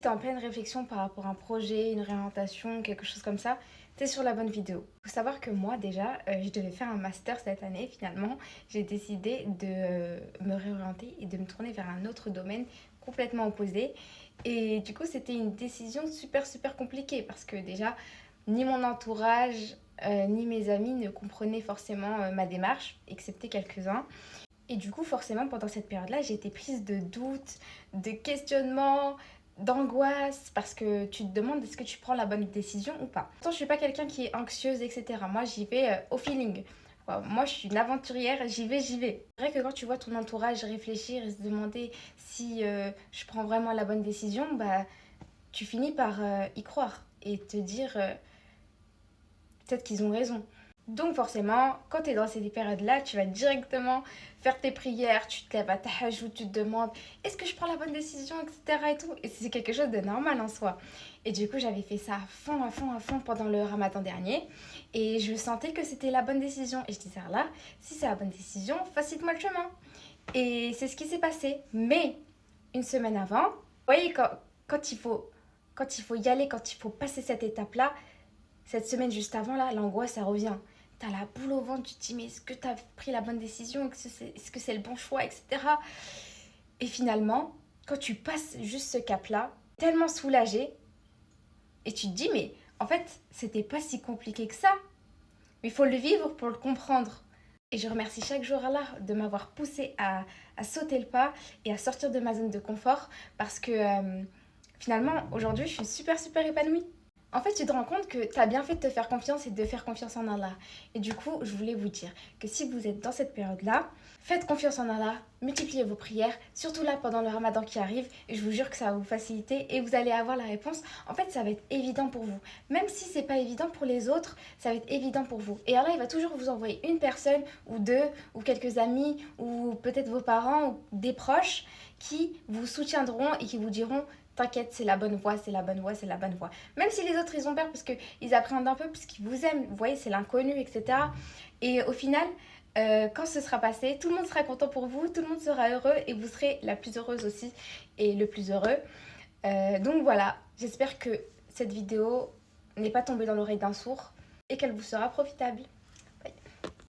t'es en pleine réflexion par rapport à un projet, une réorientation, quelque chose comme ça, t'es sur la bonne vidéo. Faut savoir que moi déjà, je devais faire un master cette année. Finalement, j'ai décidé de me réorienter et de me tourner vers un autre domaine complètement opposé. Et du coup, c'était une décision super compliquée parce que déjà, ni mon entourage, ni mes amis ne comprenaient forcément ma démarche, excepté quelques-uns. Et du coup, forcément, pendant cette période-là, j'ai été prise de doutes, de questionnements, d'angoisse, parce que tu te demandes est-ce que tu prends la bonne décision ou pas. Pourtant, je suis pas quelqu'un qui est anxieuse, etc. Moi, j'y vais au feeling. Moi, je suis une aventurière, j'y vais. C'est vrai que quand tu vois ton entourage réfléchir et se demander si je prends vraiment la bonne décision, bah, tu finis par y croire et te dire peut-être qu'ils ont raison. Donc forcément, quand tu es dans ces périodes-là, tu vas directement faire tes prières, tu te lèves à tahajjud, tu te demandes est-ce que je prends la bonne décision, etc. Et tout. Et c'est quelque chose de normal en soi. Et du coup, j'avais fait ça à fond pendant le ramadan dernier. Et je sentais que c'était la bonne décision. Et je disais là, si c'est la bonne décision, facilite-moi le chemin. Et c'est ce qui s'est passé. Mais une semaine avant, vous voyez, quand quand il faut y aller, quand il faut passer cette étape-là, cette semaine juste avant, là, l'angoisse, ça revient. T'as la boule au ventre, tu te dis, mais est-ce que t'as pris la bonne décision? Est-ce que c'est le bon choix, etc. Et finalement, quand tu passes juste ce cap-là, tellement soulagé, et tu te dis, mais en fait, c'était pas si compliqué que ça. Mais il faut le vivre pour le comprendre. Et je remercie chaque jour Allah de m'avoir poussé à sauter le pas et à sortir de ma zone de confort parce que finalement, aujourd'hui, je suis super épanouie. En fait, tu te rends compte que tu as bien fait de te faire confiance et de faire confiance en Allah. Et du coup, je voulais vous dire que si vous êtes dans cette période-là, faites confiance en Allah, multipliez vos prières, surtout là pendant le ramadan qui arrive, et je vous jure que ça va vous faciliter et vous allez avoir la réponse. En fait, ça va être évident pour vous. Même si c'est pas évident pour les autres, ça va être évident pour vous. Et Allah, il va toujours vous envoyer une personne ou deux, ou quelques amis, ou peut-être vos parents, ou des proches qui vous soutiendront et qui vous diront t'inquiète, c'est la bonne voie, c'est la bonne voie, c'est la bonne voie. Même si les autres, ils ont peur parce qu'ils appréhendent un peu, parce qu'ils vous aiment, vous voyez, c'est l'inconnu, etc. Et au final, quand ce sera passé, tout le monde sera content pour vous, tout le monde sera heureux et vous serez la plus heureuse aussi et le plus heureux. Donc voilà, j'espère que cette vidéo n'est pas tombée dans l'oreille d'un sourd et qu'elle vous sera profitable.